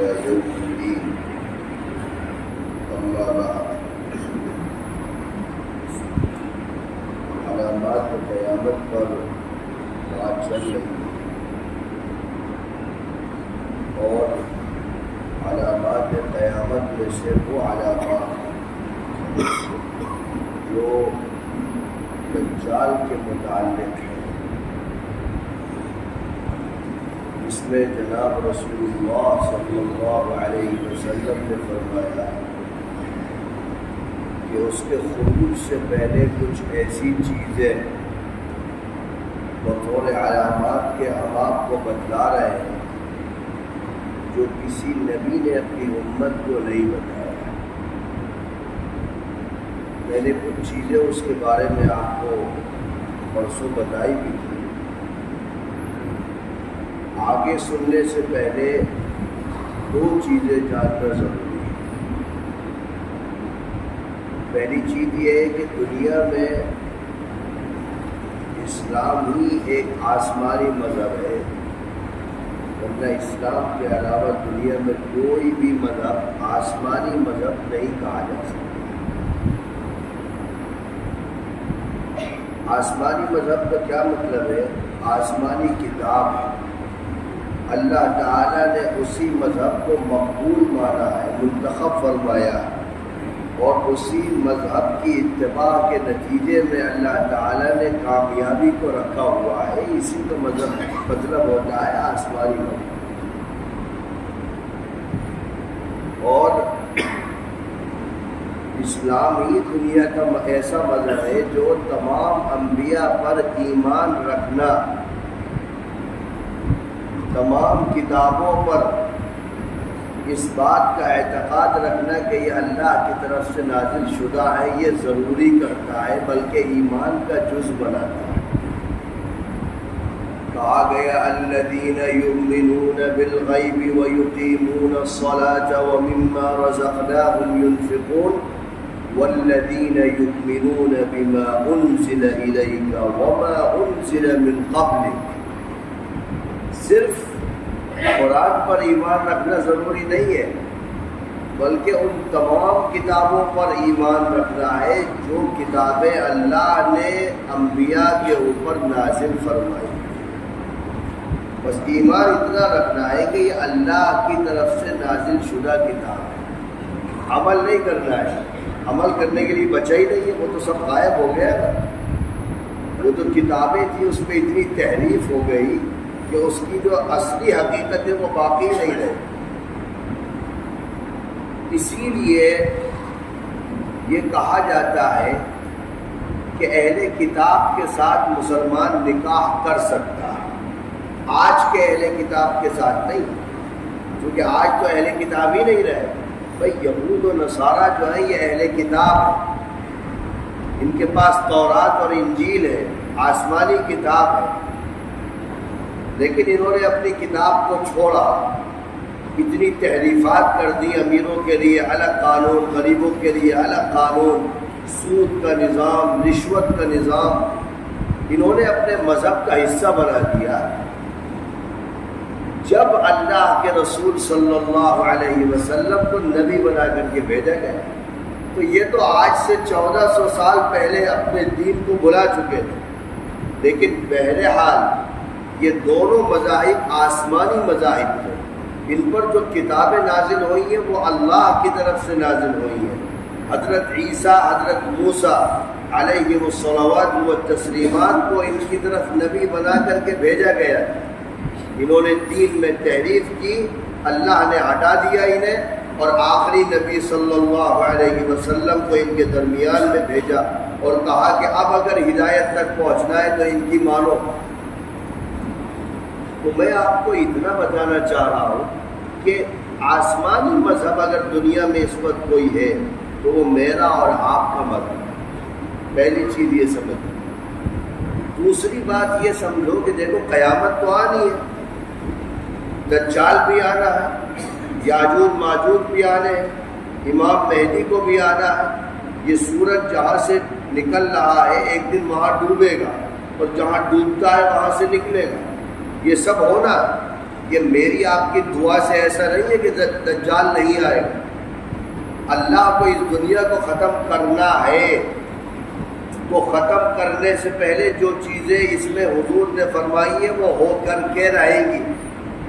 إلى يوم الدين. أما بعد، علامات قیامت پر بات چل رہی ہے اور علامات قیامت میں سے وہ علامات جو دجال کے متعلق ہیں، اس میں جناب رسول اللہ صلی اللہ علیہ وسلم نے فرمایا کہ اس کے خروج سے پہلے کچھ ایسی چیزیں بطور علامات کے ہم آپ کو بتلا رہے ہیں جو کسی نبی نے اپنی امت کو نہیں بتایا۔ میں نے کچھ چیزیں اس کے بارے میں آپ کو پرسوں بتائی بھی تھی۔ آگے سننے سے پہلے دو چیزیں جاننا ضروری ہے۔ پہلی چیز یہ ہے کہ دنیا میں اسلام ہی ایک آسمانی مذہب ہے، ورنہ اسلام کے علاوہ دنیا میں کوئی بھی مذہب آسمانی مذہب نہیں کہا جا سکتا۔ آسمانی مذہب کا کیا مطلب ہے؟ آسمانی کتاب ہے، اللہ تعالیٰ نے اسی مذہب کو مقبول مانا ہے، منتخب فرمایا، اور اسی مذہب کی اتباع کے نتیجے میں اللہ تعالیٰ نے کامیابی کو رکھا ہوا ہے۔ اسی کا مذہب مطلب ہوتا ہے آسمانی مذہب۔ اور اسلام ہی دنیا کا ایسا مذہب ہے جو تمام انبیاء پر ایمان رکھنا، تمام کتابوں پر اس بات کا اعتقاد رکھنا کہ یہ اللہ کی طرف سے نازل شدہ ہے، یہ ضروری کرتا ہے، بلکہ ایمان کا جز بناتا ہے۔ کہا گیا الذین یؤمنون بالغیب ویقیمون الصلاة ومما رزقناہم ینفقون والذین یؤمنون بما انزل الیک وما انزل من قبلک۔ صرف قرآن پر ایمان رکھنا ضروری نہیں ہے، بلکہ ان تمام کتابوں پر ایمان رکھنا ہے جو کتابیں اللہ نے انبیاء کے اوپر نازل فرمائی۔ بس ایمان اتنا رکھنا ہے کہ یہ اللہ کی طرف سے نازل شدہ کتاب ہے، عمل نہیں کرنا ہے۔ عمل کرنے کے لیے بچا ہی نہیں ہے، وہ تو سب غائب ہو گیا نا۔ وہ تو کتابیں تھیں، اس پہ اتنی تحریف ہو گئی کہ اس کی جو اصلی حقیقت ہے وہ باقی نہیں رہی۔ اسی لیے یہ کہا جاتا ہے کہ اہل کتاب کے ساتھ مسلمان نکاح کر سکتا ہے، آج کے اہل کتاب کے ساتھ نہیں، کیونکہ آج تو اہل کتاب ہی نہیں رہے۔ بھائی یہود و نصارہ جو ہیں یہ اہل کتاب ہیں، ان کے پاس تورات اور انجیل ہے، آسمانی کتاب ہے، لیکن انہوں نے اپنی کتاب کو چھوڑا، اتنی تحریفات کر دی، امیروں کے لیے الگ قانون، غریبوں کے لیے الگ قانون، سود کا نظام، رشوت کا نظام، انہوں نے اپنے مذہب کا حصہ بنا دیا۔ جب اللہ کے رسول صلی اللہ علیہ وسلم کو نبی بنا کر کے بھیجا گیا تو یہ تو آج سے 1400 سال پہلے اپنے دین کو بھلا چکے تھے، لیکن بہرحال یہ دونوں مذاہب آسمانی مذاہب تھے، ان پر جو کتابیں نازل ہوئی ہیں وہ اللہ کی طرف سے نازل ہوئی ہیں۔ حضرت عیسیٰ، حضرت موسیٰ علیہم الصلوات و تسلیمات کو ان کی طرف نبی بنا کر کے بھیجا گیا۔ انہوں نے دین میں تحریف کی، اللہ نے ہٹا دیا انہیں، اور آخری نبی صلی اللہ علیہ وسلم کو ان کے درمیان میں بھیجا اور کہا کہ اب اگر ہدایت تک پہنچنا ہے تو ان کی مانو۔ تو میں آپ کو اتنا بتانا چاہ رہا ہوں کہ آسمانی مذہب اگر دنیا میں اس وقت کوئی ہے تو وہ میرا اور آپ کا مذہب ہے۔ پہلی چیز یہ سمجھو۔ دوسری بات یہ سمجھو کہ دیکھو قیامت تو آنی ہے، دجال بھی آنا ہے، یاجوج ماجوج بھی آنے ہیں، امام مہدی کو بھی آنا ہے۔ یہ سورج جہاں سے نکل رہا ہے ایک دن وہاں ڈوبے گا، اور جہاں ڈوبتا ہے وہاں سے نکلے گا، یہ سب ہونا ہے۔ یہ میری آپ کی دعا سے ایسا نہیں ہے کہ دجال نہیں آئے گا. اللہ کو اس دنیا کو ختم کرنا ہے تو ختم کرنے سے پہلے جو چیزیں اس میں حضور نے فرمائی ہیں وہ ہو کر کے رہیں گی.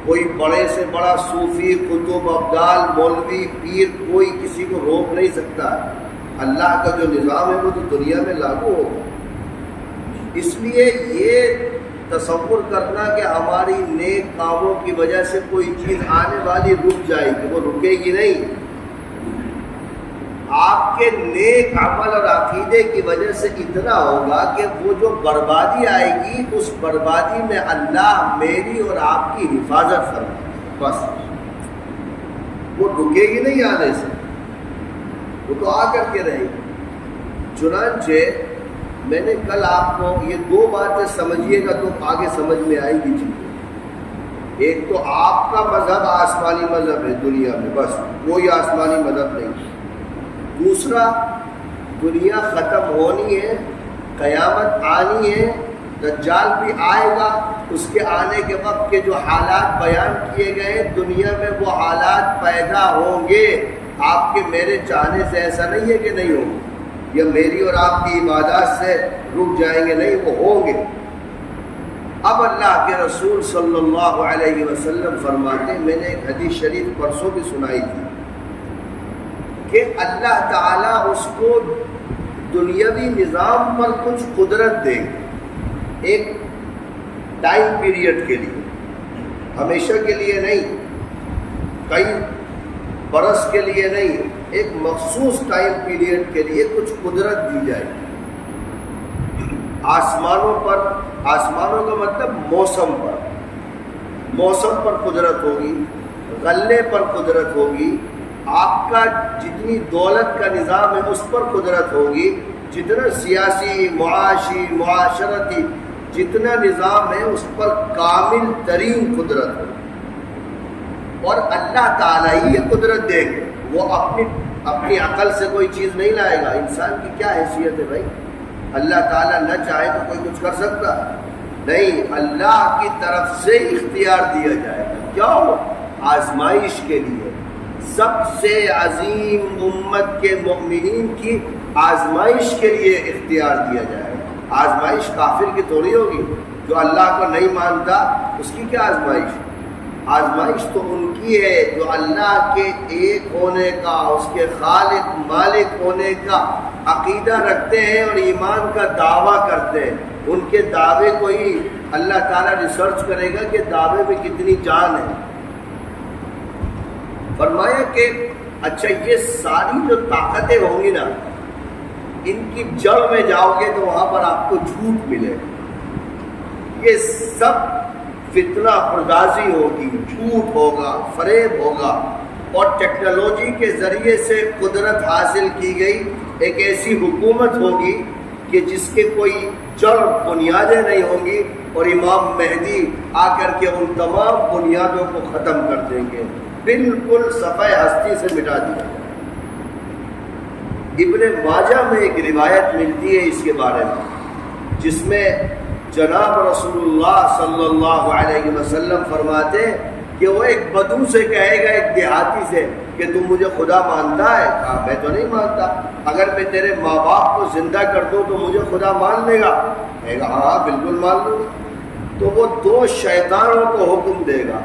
کوئی بڑے سے بڑا صوفی، قطب، ابدال، مولوی، پیر کوئی کسی کو روک نہیں سکتا. اللہ کا جو نظام ہے وہ تو دنیا میں لاگو ہوگا. اس لیے یہ تصور کرنا کہ ہماری نیک کاموں کی وجہ سے کوئی چیز آنے والی رک جائے گی، وہ رکے گی نہیں. آپ کے نیک عمل اور عقیدے کی وجہ سے اتنا ہوگا کہ وہ جو بربادی آئے گی اس بربادی میں اللہ میری اور آپ کی حفاظت فرمائے. بس وہ رکے گی نہیں آنے سے، وہ تو آ کر کے رہے گی. چنانچہ میں نے کل آپ کو یہ دو باتیں سمجھیے گا تو آگے سمجھ میں آئے گی چیزیں. ایک تو آپ کا مذہب آسمانی مذہب ہے دنیا میں، بس کوئی آسمانی مذہب نہیں. دوسرا، دنیا ختم ہونی ہے، قیامت آنی ہے، دجال بھی آئے گا. اس کے آنے کے وقت کے جو حالات بیان کیے گئے دنیا میں وہ حالات پیدا ہوں گے. آپ کے میرے چاہنے سے ایسا نہیں ہے کہ نہیں ہوں گے، یا میری اور آپ کی عبادات سے رک جائیں گے، نہیں، وہ ہوں گے. اب اللہ کے رسول صلی اللہ علیہ وسلم فرماتے، میں نے ایک حدیث شریف پرسوں بھی سنائی تھی کہ اللہ تعالیٰ اس کو دنیاوی نظام پر کچھ قدرت دے گی، ایک ٹائم پیریڈ کے لیے، ہمیشہ کے لیے نہیں، کئی برس کے لیے نہیں، ایک مخصوص ٹائم پیریڈ کے لیے کچھ قدرت دی جائے گی. آسمانوں پر، آسمانوں کا مطلب موسم پر قدرت ہوگی، غلے پر قدرت ہوگی، آپ کا جتنی دولت کا نظام ہے اس پر قدرت ہوگی، جتنا سیاسی، معاشی، معاشرتی جتنا نظام ہے اس پر کامل ترین قدرت ہوگی. اور اللہ تعالیٰ ہی یہ قدرت دے گا، وہ اپنی عقل سے کوئی چیز نہیں لائے گا. انسان کی کیا حیثیت ہے بھائی؟ اللہ تعالیٰ نہ چاہے تو کوئی کچھ کر سکتا نہیں، اللہ کی طرف سے اختیار دیا جائے گا. کیوں؟ آزمائش کے لیے. سب سے عظیم امت کے مؤمنین کی آزمائش کے لیے اختیار دیا جائے گا. آزمائش کافر کی تھوڑی ہوگی، جو اللہ کو نہیں مانتا اس کی کیا آزمائش؟ آزمائش تو ان کی ہے جو اللہ کے ایک ہونے کا، اس کے خالق مالک ہونے کا عقیدہ رکھتے ہیں اور ایمان کا دعویٰ کرتے ہیں. ان کے دعوے کو ہی اللہ تعالیٰ ریسرچ کرے گا کہ دعوے میں کتنی جان ہے. فرمایا کہ اچھا یہ ساری جو طاقتیں ہوں گی نا، ان کی جڑ میں جاؤ گے تو وہاں پر آپ کو جھوٹ ملے. یہ سب فتنہ پردازی ہوگی، جھوٹ ہوگا، فریب ہوگا. اور ٹیکنالوجی کے ذریعے سے قدرت حاصل کی گئی ایک ایسی حکومت ہوگی کہ جس کے کوئی جڑ بنیادیں نہیں ہوں گی، اور امام مہدی آ کر کے ان تمام بنیادوں کو ختم کر دیں گے، بالکل صفحہ ہستی سے مٹا دیا. ابن ماجہ میں ایک روایت ملتی ہے اس کے بارے میں، جس میں جناب رسول اللہ صلی اللہ علیہ وسلم فرماتے کہ وہ ایک بدو سے کہے گا، ایک دیہاتی سے، کہ تم مجھے خدا مانتا ہے؟ کہا میں تو نہیں مانتا. اگر میں تیرے ماں باپ کو زندہ کر دوں تو مجھے خدا مان لے گا؟ کہے گا ہاں بالکل مان لوں گا. تو وہ دو شیطانوں کو حکم دے گا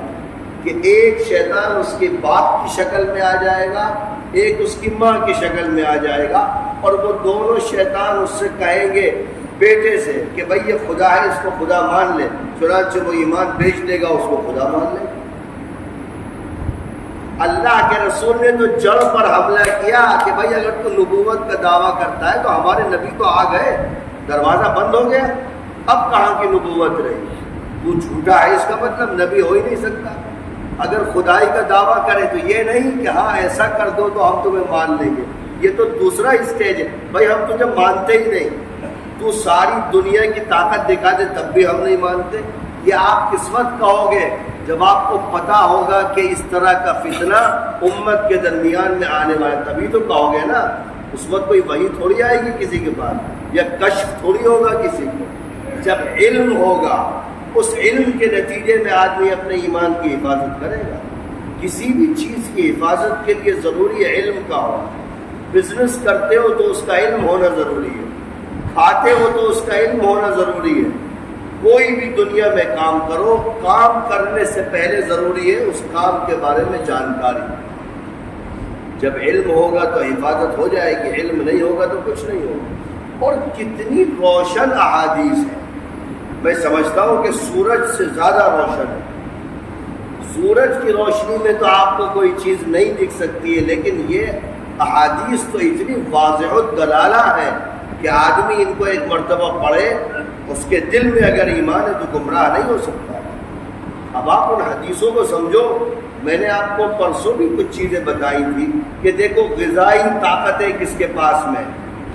کہ ایک شیطان اس کے باپ کی شکل میں آ جائے گا، ایک اس کی ماں کی شکل میں آ جائے گا، اور وہ دونوں شیطان اس سے کہیں گے بیٹے سے کہ بھئی یہ خدا ہے، اس کو خدا مان لے. چنانچہ وہ ایمان بیچ دے گا، اس کو خدا مان لے. اللہ کے رسول نے تو جڑ پر حملہ کیا کہ بھئی اگر تو نبوت کا دعویٰ کرتا ہے تو ہمارے نبی تو آ گئے، دروازہ بند ہو گیا، اب کہاں کی نبوت رہی؟ تو جھوٹا ہے، اس کا مطلب نبی ہو ہی نہیں سکتا. اگر خدائی کا دعویٰ کرے تو یہ نہیں کہ ہاں ایسا کر دو تو ہم تمہیں مان لیں گے. یہ تو دوسرا اسٹیج ہے. بھائی ہم تجھے مانتے ہی نہیں، تو ساری دنیا کی طاقت دکھا دے تب بھی ہم نہیں مانتے. یہ آپ کس وقت کہو گے؟ جب آپ کو پتا ہوگا کہ اس طرح کا فتنہ امت کے درمیان میں آنے والا، تبھی تو کہو گے نا. اس وقت کوئی وحی تھوڑی آئے گی کسی کے پاس، یا کشف تھوڑی ہوگا کسی کو. جب علم ہوگا اس علم کے نتیجے میں آدمی اپنے ایمان کی حفاظت کرے گا۔ کسی بھی چیز کی حفاظت کے لیے ضروری ہے علم کا ہونا۔ بزنس کرتے ہو تو اس کا علم ہونا ضروری ہے، کھاتے ہو تو اس کا علم ہونا ضروری ہے۔ کوئی بھی دنیا میں کام کرو، کام کرنے سے پہلے ضروری ہے اس کام کے بارے میں جانکاری۔ جب علم ہوگا تو حفاظت ہو جائے گی، علم نہیں ہوگا تو کچھ نہیں ہوگا۔ اور کتنی روشن احادیث ہے، میں سمجھتا ہوں کہ سورج سے زیادہ روشن ہے۔ سورج کی روشنی میں تو آپ کو کوئی چیز نہیں دکھ سکتی ہے، لیکن یہ احادیث تو اتنی واضح الدلالہ ہے کہ آدمی ان کو ایک مرتبہ پڑھے، اس کے دل میں اگر ایمان ہے تو گمراہ نہیں ہو سکتا۔ اب آپ ان حدیثوں کو سمجھو۔ میں نے آپ کو پرسوں بھی کچھ چیزیں بتائی تھی کہ دیکھو غذائی طاقتیں کس کے پاس میں،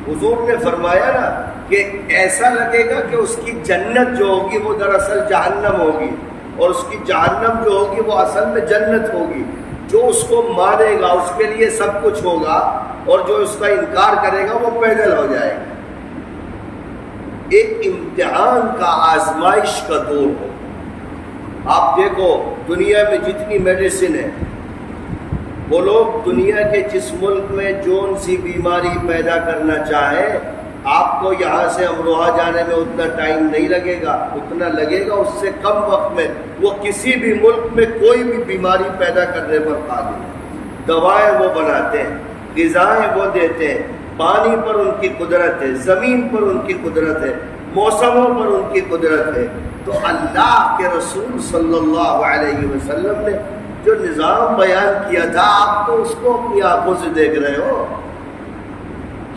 حضور نے فرمایا نا کہ ایسا لگے گا کہ اس کی جنت جو ہوگی وہ دراصل جہنم ہوگی، اور اس کی جہنم جو ہوگی وہ اصل میں جنت ہوگی۔ جو اس کو مانے گا اس کے لیے سب کچھ ہوگا، اور جو اس کا انکار کرے گا وہ پیدل ہو جائے گا۔ ایک امتحان کا، آزمائش کا دور ہو۔ آپ دیکھو دنیا میں جتنی میڈیسن ہے، وہ لوگ دنیا کے جس ملک میں جون سی بیماری پیدا کرنا چاہے، آپ کو یہاں سے امروہہ جانے میں اتنا ٹائم نہیں لگے گا، اتنا لگے گا اس سے کم وقت میں وہ کسی بھی ملک میں کوئی بھی بیماری پیدا کرنے پر قادر ہے۔ دوائیں وہ بناتے ہیں، غذائیں وہ دیتے ہیں، پانی پر ان کی قدرت ہے، زمین پر ان کی قدرت ہے، موسموں پر ان کی قدرت ہے۔ تو اللہ کے رسول صلی اللہ علیہ وسلم نے جو نظام بیان کیا تھا، آپ تو اس کو اپنی آنکھوں سے دیکھ رہے ہو۔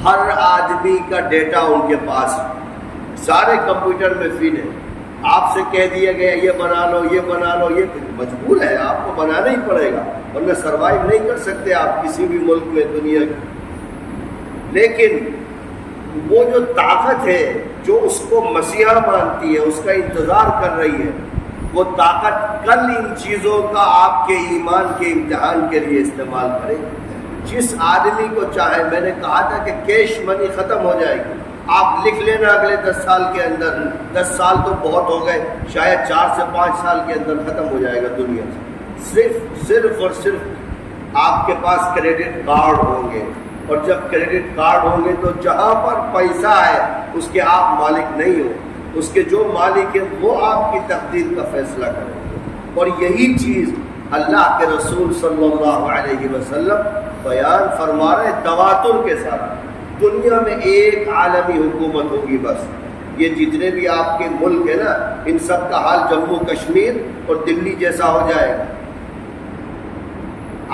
ہر آدمی کا ڈیٹا ان کے پاس ہے، سارے کمپیوٹر میں فیڈ ہے۔ آپ سے کہہ دیا گیا یہ بنا لو، یہ بنا لو، یہ مجبور ہے، آپ کو بنانا ہی پڑے گا، ورنہ سروائیو نہیں کر سکتے آپ کسی بھی ملک میں دنیا کے۔ لیکن وہ جو طاقت ہے جو اس کو مسیحا مانتی ہے، اس کا انتظار کر رہی ہے، وہ طاقت کل ان چیزوں کا آپ کے ایمان کے امتحان کے لیے استعمال کرے۔ جس آدمی کو چاہے، میں نے کہا تھا کہ کیش منی ختم ہو جائے گی، آپ لکھ لینا اگلے 10 سال کے اندر، 10 سال تو بہت ہو گئے، شاید 4 سے 5 سال کے اندر ختم ہو جائے گا دنیا سے۔ صرف اور صرف آپ کے پاس کریڈٹ کارڈ ہوں گے، اور جب کریڈٹ کارڈ ہوں گے تو جہاں پر پیسہ ہے اس کے آپ مالک نہیں ہو، اس کے جو مالک ہے وہ آپ کی تقدیر کا فیصلہ کریں گے۔ اور یہی چیز اللہ کے رسول صلی اللہ علیہ وسلم بیان فرما رہے تواتر کے ساتھ۔ دنیا میں ایک عالمی حکومت ہوگی بس، یہ جتنے بھی آپ کے ملک ہیں نا، ان سب کا حال جموں کشمیر اور دلی جیسا ہو جائے گا،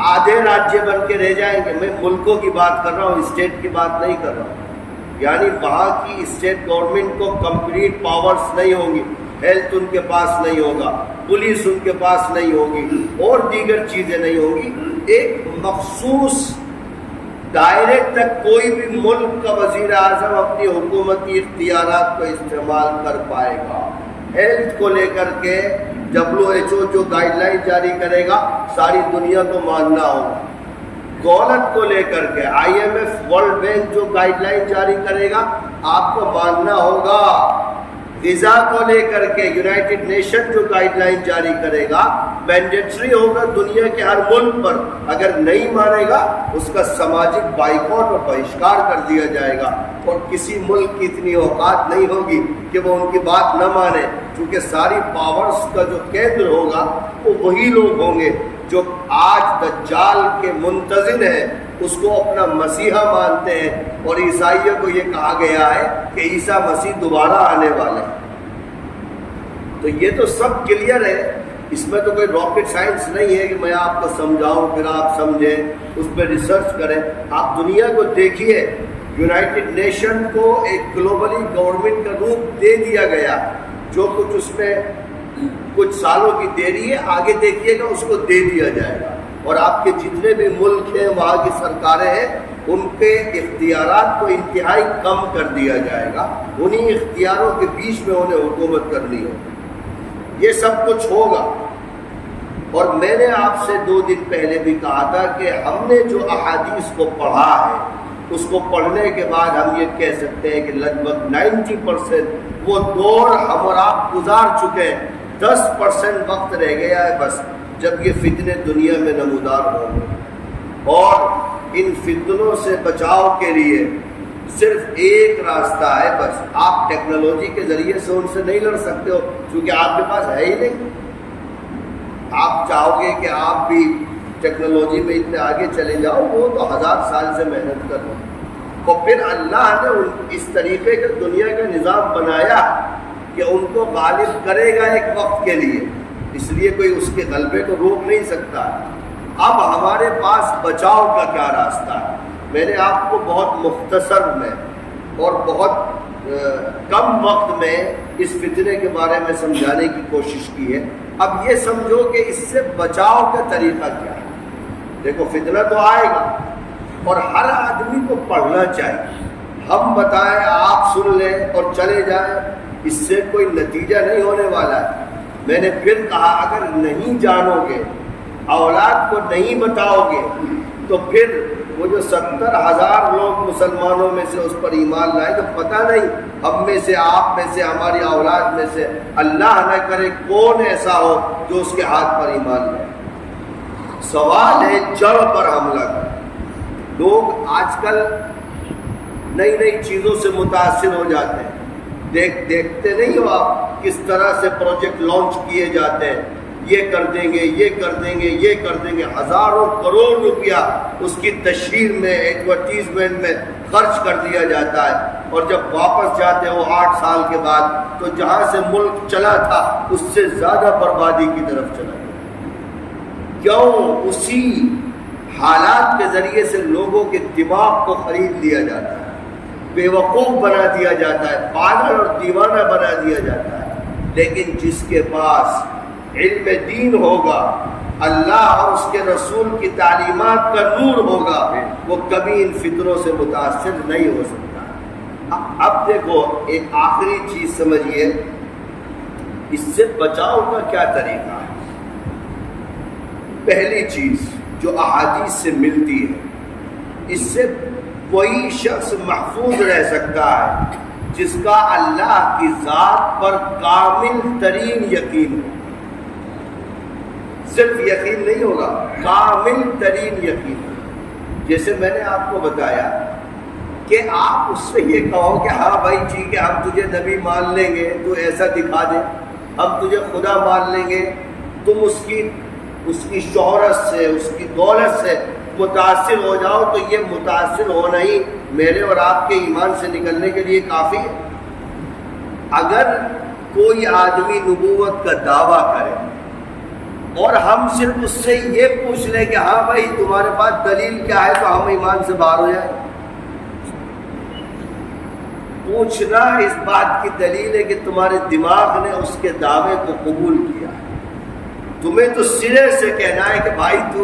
آدھے راجیہ بن کے رہ جائیں گے۔ میں ملکوں کی بات کر رہا ہوں، اسٹیٹ کی بات نہیں کر رہا ہوں۔ یعنی وہاں کی اسٹیٹ گورنمنٹ کو کمپلیٹ پاورز نہیں ہوں گی، ہیلتھ ان کے پاس نہیں ہوگا، پولیس ان کے پاس نہیں ہوگی، اور دیگر چیزیں نہیں ہوں گی۔ ایک مخصوص دائرے تک کوئی بھی ملک کا وزیر اعظم اپنی حکومتی اختیارات کو استعمال کر پائے گا۔ ہیلتھ کو لے کر کے WHO جو گائیڈ لائن جاری کرے گا ساری دنیا کو ماننا ہوگا۔ دولت کو لے کر کے IMF ورلڈ بینک جو گائیڈ لائن جاری کرے گا آپ کو ماننا ہوگا۔ غذا کو لے کر کے یونائٹڈ نیشن جو گائیڈ لائن جاری کرے گا مینڈیٹری ہوگا دنیا کے ہر ملک پر، اگر نہیں مانے گا اس کا سماجک بائیکاٹ اور بہشکار کر دیا جائے گا۔ اور کسی ملک کی اتنی اوقات نہیں ہوگی کہ وہ ان کی بات نہ مانے، کیونکہ ساری پاورز کا جو کیندر ہوگا وہ وہی لوگ ہوں گے جو آج دجال کے منتظر ہیں، اس کو اپنا مسیحا مانتے ہیں، اور عیسائیوں کو یہ کہا گیا ہے کہ عیسیٰ مسیح دوبارہ آنے والے ہیں۔ تو یہ تو سب کلیئر ہے، اس میں تو کوئی راکٹ سائنس نہیں ہے کہ میں آپ کو سمجھاؤں پھر آپ سمجھیں، اس پہ ریسرچ کریں۔ آپ دنیا کو دیکھیے، یونائٹڈ نیشن کو ایک گلوبلی گورنمنٹ کا روپ دے دیا گیا، جو کچھ اس میں کچھ سالوں کی دیری ہے، آگے دیکھیے گا اس کو دے دیا جائے گا۔ اور آپ کے جتنے بھی ملک ہیں وہاں کی سرکاریں ہیں، ان کے اختیارات کو انتہائی کم کر دیا جائے گا، انہی اختیاروں کے بیچ میں انہیں حکومت کرنی ہوگی۔ یہ سب کچھ ہوگا۔ اور میں نے آپ سے 2 دن پہلے بھی کہا تھا کہ ہم نے جو احادیث کو پڑھا ہے اس کو پڑھنے کے بعد ہم یہ کہہ سکتے ہیں کہ لگ بھگ 90% وہ دور ہم اور آپ گزار چکے ہیں 10% وقت رہ گیا ہے بس، جب یہ فتنے دنیا میں نمودار ہوں گے، اور ان فتنوں سے بچاؤ کے لیے صرف ایک راستہ ہے بس، آپ ٹیکنالوجی کے ذریعے سے ان سے نہیں لڑ سکتے ہو کیونکہ آپ کے پاس ہے ہی نہیں۔ آپ چاہو گے کہ آپ بھی ٹیکنالوجی میں اتنے آگے چلے جاؤ، وہ تو 1000 سال سے محنت کر رہے ہیں، اور پھر اللہ نے اس طریقے کا دنیا کا نظام بنایا کہ ان کو غالب کرے گا ایک وقت کے لیے، اس لیے کوئی اس کے غلبے کو روک نہیں سکتا۔ اب ہمارے پاس بچاؤ کا کیا راستہ ہے؟ میں نے آپ کو بہت مختصر میں اور بہت کم وقت میں اس فتنے کے بارے میں سمجھانے کی کوشش کی ہے۔ اب یہ سمجھو کہ اس سے بچاؤ کا طریقہ کیا ہے۔ دیکھو فتنہ تو آئے گا اور ہر آدمی کو پڑھنا چاہیے، ہم بتائیں آپ سن لیں اور چلے جائیں، اس سے کوئی نتیجہ نہیں ہونے والا ہے۔ میں نے پھر کہا اگر نہیں جانو گے، اولاد کو نہیں بتاؤ گے، تو پھر وہ جو 70,000 لوگ مسلمانوں میں سے اس پر ایمان لائے تو پتہ نہیں ہم میں سے، آپ میں سے، ہماری اولاد میں سے اللہ نہ کرے کون ایسا ہو جو اس کے ہاتھ پر ایمان لائے۔ سوال ہے جڑ پر حملہ کر۔ لوگ آج کل نئی نئی چیزوں سے متاثر ہو جاتے ہیں، دیکھتے نہیں ہو آپ کس طرح سے پروجیکٹ لانچ کیے جاتے ہیں، یہ کر دیں گے، یہ کر دیں گے، یہ کر دیں گے، ہزاروں کروڑ روپیہ اس کی تشہیر میں، ایڈورٹیزمنٹ میں خرچ کر دیا جاتا ہے، اور جب واپس جاتے ہو 8 سال کے بعد تو جہاں سے ملک چلا تھا اس سے زیادہ بربادی کی طرف چلا گیا۔ کیوں؟ اسی حالات کے ذریعے سے لوگوں کے دماغ کو خرید لیا جاتا ہے، بے وقوف بنا دیا جاتا ہے، پاگل اور دیوانہ بنا دیا جاتا ہے۔ لیکن جس کے پاس علم دین ہوگا، اللہ اور اس کے رسول کی تعلیمات کا نور ہوگا، وہ کبھی ان فطروں سے متاثر نہیں ہو سکتا۔ اب دیکھو ایک آخری چیز سمجھیے، اس سے بچاؤ کا کیا طریقہ ہے۔ پہلی چیز جو احادیث سے ملتی ہے، اس سے کوئی شخص محفوظ رہ سکتا ہے جس کا اللہ کی ذات پر کامل ترین یقین ہو۔ صرف یقین نہیں ہوگا، کامل ترین یقین۔ جیسے میں نے آپ کو بتایا کہ آپ اس سے یہ کہو کہ ہاں بھائی ٹھیک ہے ہم تجھے نبی مان لیں گے، تو ایسا دکھا دے، ہم تجھے خدا مان لیں گے، تم اس کی شہرت سے، اس کی دولت سے متاثر ہو جاؤ، تو یہ متاثر ہونا ہی میرے اور آپ کے ایمان سے نکلنے کے لیے کافی ہے۔ اگر کوئی آدمی نبوت کا دعویٰ کرے اور ہم صرف اس سے یہ پوچھ لیں کہ ہاں بھائی تمہارے پاس دلیل کیا ہے، تو ہم ایمان سے باہر ہو جائیں۔ پوچھنا اس بات کی دلیل ہے کہ تمہارے دماغ نے اس کے دعوے کو قبول کیا۔ تمہیں تو سرے سے کہنا ہے کہ بھائی تو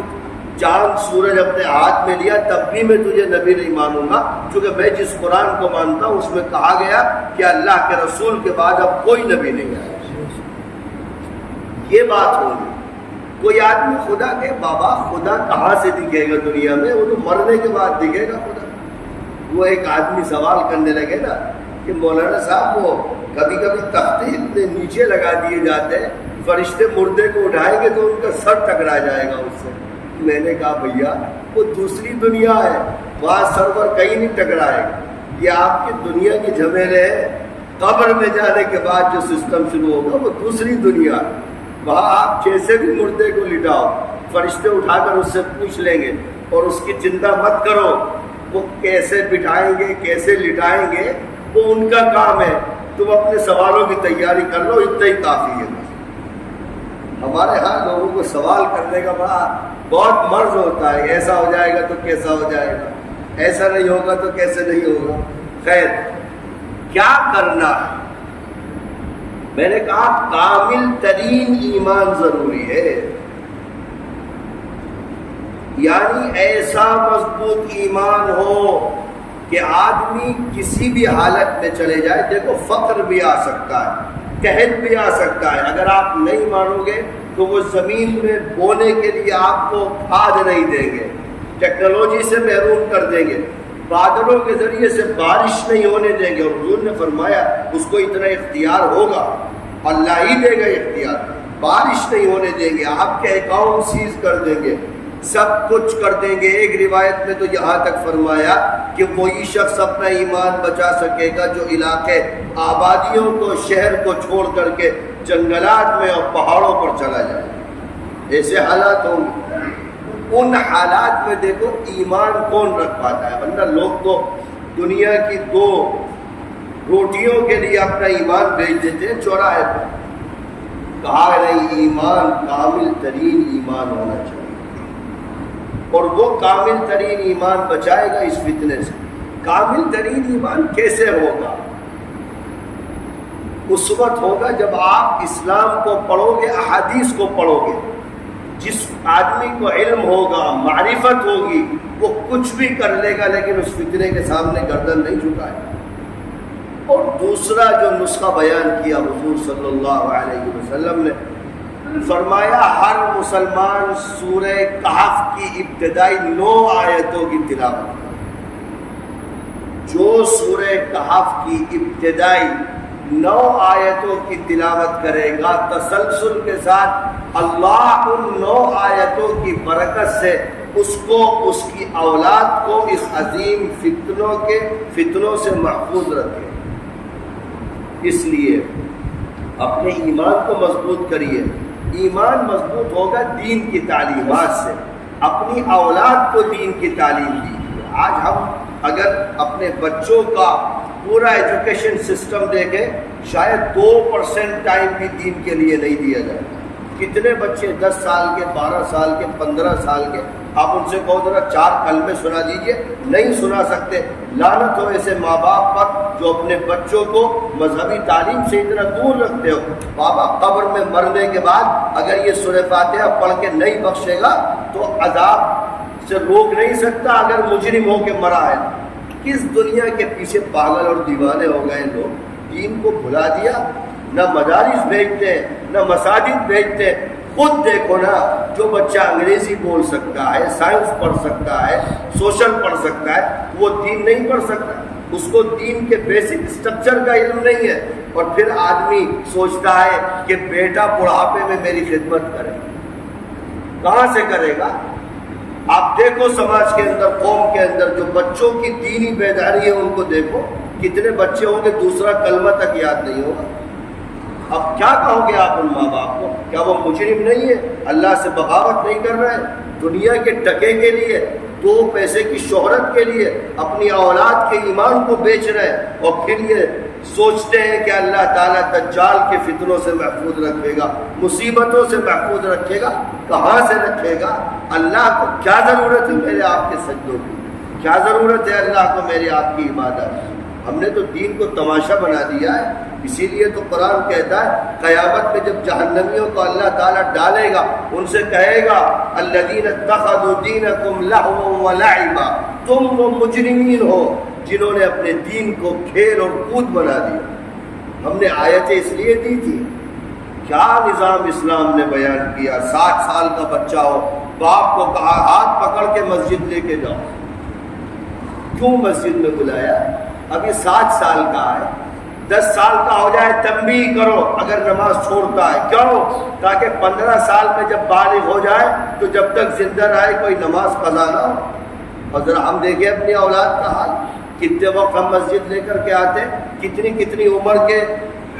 چاند سورج اپنے ہاتھ میں لیا تب بھی میں تجھے نبی نہیں مانوں گا، کیونکہ میں جس قرآن کو مانتا ہوں اس میں کہا گیا کہ اللہ کے رسول کے بعد اب کوئی نبی نہیں آیا۔ یہ بات ہوگی۔ کوئی آدمی خدا کہ بابا خدا کہاں سے دکھے گا دنیا میں، وہ تو مرنے کے بعد دکھے گا خدا۔ وہ ایک آدمی سوال کرنے لگے نا کہ مولانا صاحب وہ کبھی کبھی تختے اتنے نیچے لگا دیے جاتے ہیں، فرشتے مردے کو اٹھائیں گے تو ان کا سر ٹکرا جائے گا اس سے۔ میں نے کہا بھیا وہ دوسری دنیا ہے، وہاں سرور کہیں نہیں ٹکرائے گا، یہ آپ کی دنیا کی جھمیلے ہے۔ قبر میں جانے کے بعد جو سسٹم شروع ہوگا وہ دوسری دنیا ہے، وہاں آپ جیسے بھی مردے کو لٹاؤ فرشتے اٹھا کر اس سے پوچھ لیں گے، اور اس کی چنتا مت کرو وہ کیسے بٹھائیں گے کیسے لٹائیں گے، وہ ان کا کام ہے، تم اپنے سوالوں کی تیاری کر لو، اتنا ہی کافی ہے۔ ہمارے ہاں لوگوں کو سوال کرنے کا بہت مرض ہوتا ہے، ایسا ہو جائے گا تو کیسا ہو جائے گا، ایسا نہیں ہوگا تو کیسے نہیں ہوگا۔ خیر کیا کرنا ہے؟ میں نے کہا کامل ترین ایمان ضروری ہے، یعنی ایسا مضبوط ایمان ہو کہ آدمی کسی بھی حالت میں چلے جائے۔ دیکھو فقر بھی آ سکتا ہے، قحط بھی آ سکتا ہے، اگر آپ نہیں مانو گے تو وہ زمین میں بونے کے لیے آپ کو کھاد نہیں دیں گے، ٹیکنالوجی سے محروم کر دیں گے، بادلوں کے ذریعے سے بارش نہیں ہونے دیں گے، اور حضور نے فرمایا اس کو اتنا اختیار ہوگا اللہ ہی دے گا اختیار. بارش نہیں ہونے دیں گے, آپ کے اکاؤنٹ سیز کر دیں گے, سب کچھ کر دیں گے. ایک روایت میں تو یہاں تک فرمایا کہ وہی شخص اپنا ایمان بچا سکے گا جو علاقے آبادیوں کو, شہر کو چھوڑ کر کے جنگلات میں اور پہاڑوں پر چلا جائے. ایسے حالات ہوں گے. ان حالات میں دیکھو ایمان کون رکھ پاتا ہے, ورنہ لوگ تو دنیا کی 2 روٹیوں کے لیے اپنا ایمان بیچ دیتے ہیں چوراہے پر. کہا نہیں, ایمان کامل ترین ایمان ہونا چاہیے, اور وہ کامل ترین ایمان بچائے گا اس فتنے سے. کامل ترین ایمان کیسے ہوگا؟ اس وقت ہوگا جب آپ اسلام کو پڑھو گے, احادیث کو پڑھو گے. جس آدمی کو علم ہوگا, معرفت ہوگی, وہ کچھ بھی کر لے گا لیکن اس فتنے کے سامنے گردن نہیں جھکائے گا. اور دوسرا جو نسخہ بیان کیا حضور صلی اللہ علیہ وسلم نے, فرمایا ہر مسلمان سورہ کہف کی ابتدائی 9 آیتوں کی تلاوت کرے. جو سورہ کہف کی ابتدائی 9 آیتوں کی تلاوت کرے گا تسلسل کے ساتھ, اللہ ان 9 آیتوں کی برکت سے اس کو, اس کی اولاد کو اس عظیم فتنوں سے محفوظ رکھے. اس لیے اپنے ایمان کو مضبوط کریے. ایمان مضبوط ہوگا دین کی تعلیمات سے. اپنی اولاد کو دین کی تعلیم دیجیے. آج ہم اگر اپنے بچوں کا پورا ایجوکیشن سسٹم دیکھیں, شاید 2% ٹائم بھی دین کے لیے نہیں دیا جائے. کتنے بچے 10 سال کے, 12 سال کے, 15 سال کے, آپ ان سے کہو ذرا 4 کلمے سنا دیجئے, نہیں سنا سکتے. لعنت ہو ایسے ماں باپ پر جو اپنے بچوں کو مذہبی تعلیم سے اتنا دور رکھتے ہو. بابا قبر میں مرنے کے بعد اگر یہ سورہ فاتحہ پڑھ کے نہیں بخشے گا تو عذاب سے روک نہیں سکتا اگر مجرم ہو کے مرا ہے. کس دنیا کے پیچھے پاگل اور دیوانے ہو گئے لوگ, دین کو بھلا دیا. نہ مدارس بھیجتے ہیں, نہ مساجد بھیجتے ہیں. خود دیکھو نا, جو بچہ انگریزی بول سکتا ہے, سائنس پڑھ سکتا ہے, سوشل پڑھ سکتا ہے, وہ دین نہیں پڑھ سکتا. اس کو دین کے بیسک اسٹرکچر کا علم نہیں ہے. اور پھر آدمی سوچتا ہے کہ بیٹا بڑھاپے میں میری خدمت کرے. کہاں سے کرے گا؟ آپ دیکھو سماج کے اندر, قوم کے اندر جو بچوں کی دینی بیداری ہے ان کو دیکھو. کتنے بچے ہوں گے دوسرا کلمہ تک یاد نہیں ہوگا. اب کیا کہو گے آپ ان ماں باپ کو؟ کیا وہ مجرم نہیں ہے؟ اللہ سے بغاوت نہیں کر رہے ہیں؟ دنیا کے ٹکے کے لیے, 2 پیسے کی شہرت کے لیے اپنی اولاد کے ایمان کو بیچ رہے ہیں, اور پھر یہ سوچتے ہیں کہ اللہ تعالیٰ دجال کے فتنوں سے محفوظ رکھے گا, مصیبتوں سے محفوظ رکھے گا. کہاں سے رکھے گا؟ اللہ کو کیا ضرورت ہے میرے آپ کے سجدوں کی؟ کیا ضرورت ہے اللہ کو میری آپ کی عبادت؟ ہم نے تو دین کو تماشا بنا دیا ہے. اسی لیے تو قرآن کہتا ہے قیامت میں جب جہنمیوں کو اللہ تعالیٰ ڈالے گا, ان سے کہے گا الذین اتخذوا دینکم لہوا ولعبا, تم وہ مجرمین ہو جنہوں نے اپنے دین کو کھیل اور کود بنا دیا. ہم نے آیتیں اس لیے دی تھی. کیا نظام اسلام نے بیان کیا؟ 60 سال کا بچہ ہو, باپ کو کہا ہاتھ پکڑ کے مسجد لے کے جاؤ. کیوں مسجد میں بلایا؟ ابھی 60 سال کا ہے, 10 سال کا ہو جائے تنبیہ کرو اگر نماز چھوڑتا ہے. کیوں؟ تاکہ 15 سال میں جب بالغ ہو جائے تو جب تک زندہ رہے کوئی نماز قضا نہ ہو. اور ذرا ہم دیکھیں اپنی اولاد کا حال, کتنے وقت ہم مسجد لے کر کے آتے ہیں, کتنی عمر کے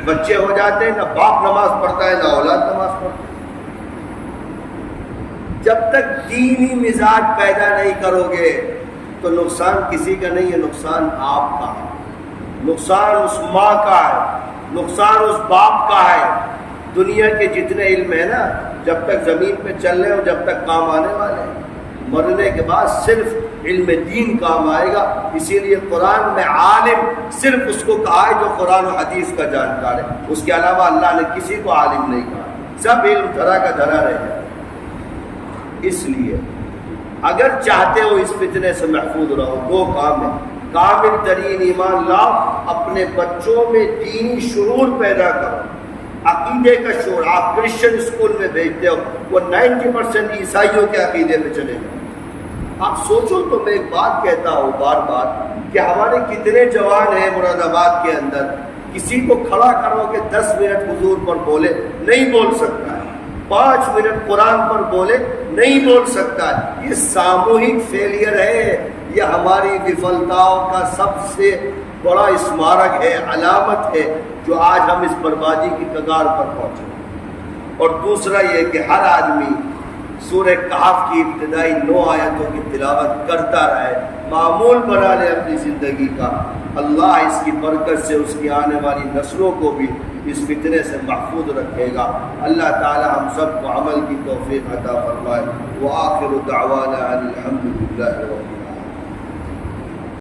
بچے ہو جاتے ہیں, نہ باپ نماز پڑھتا ہے نہ اولاد نماز پڑھتا ہے. جب تک دینی مزاج پیدا نہیں کرو گے تو نقصان کسی کا نہیں ہے, نقصان آپ کا ہے, نقصان اس ماں کا ہے, نقصان اس باپ کا ہے. دنیا کے جتنے علم ہے نا, جب تک زمین پہ چل رہے ہو جب تک کام آنے والے ہیں, مرنے کے بعد صرف علم دین کام آئے گا. اسی لیے قرآن میں عالم صرف اس کو کہا ہے جو قرآن و حدیث کا جانکار ہے. اس کے علاوہ اللہ نے کسی کو عالم نہیں کہا, سب علم دھرا کا دھرا رہ جائے. اس لیے اگر چاہتے ہو اس فتنے سے محفوظ رہو, 2 کام ہیں. کامل ترین ایمان لاؤ, اپنے بچوں میں دینی شعور پیدا کرو, عقیدے کا شعور. آپ کرسچن اسکول میں بھیجتے ہو, وہ 90% عیسائیوں کے عقیدے پہ چلے گئے. آپ سوچو تو میں ایک بات کہتا ہوں بار بار کہ ہمارے کتنے جوان ہیں مراد آباد کے اندر, کسی کو کھڑا کرو کہ 10 منٹ حضور پر بولے، نہیں بول سکتا ہے، 5 منٹ قرآن پر بولے، نہیں بول سکتا ہے۔ یہ ساموہک فیلئر ہے، یہ ہماری وفلتاؤں کا سب سے بڑا اسمارک ہے، علامت ہے، جو آج ہم اس بربادی کی کگار پر پہنچے۔ اور دوسرا یہ کہ ہر آدمی سورہ کہف کی ابتدائی 9 آیتوں کی تلاوت کرتا رہے، معمول بنا لے اپنی زندگی کا۔ اللہ اس کی برکت سے اس کی آنے والی نسلوں کو بھی اس فتنے سے محفوظ رکھے گا۔ اللہ تعالی ہم سب کو عمل کی توفیق عطا فرمائے۔ وآخر دعوانا ان الحمد للہ رب العالمین۔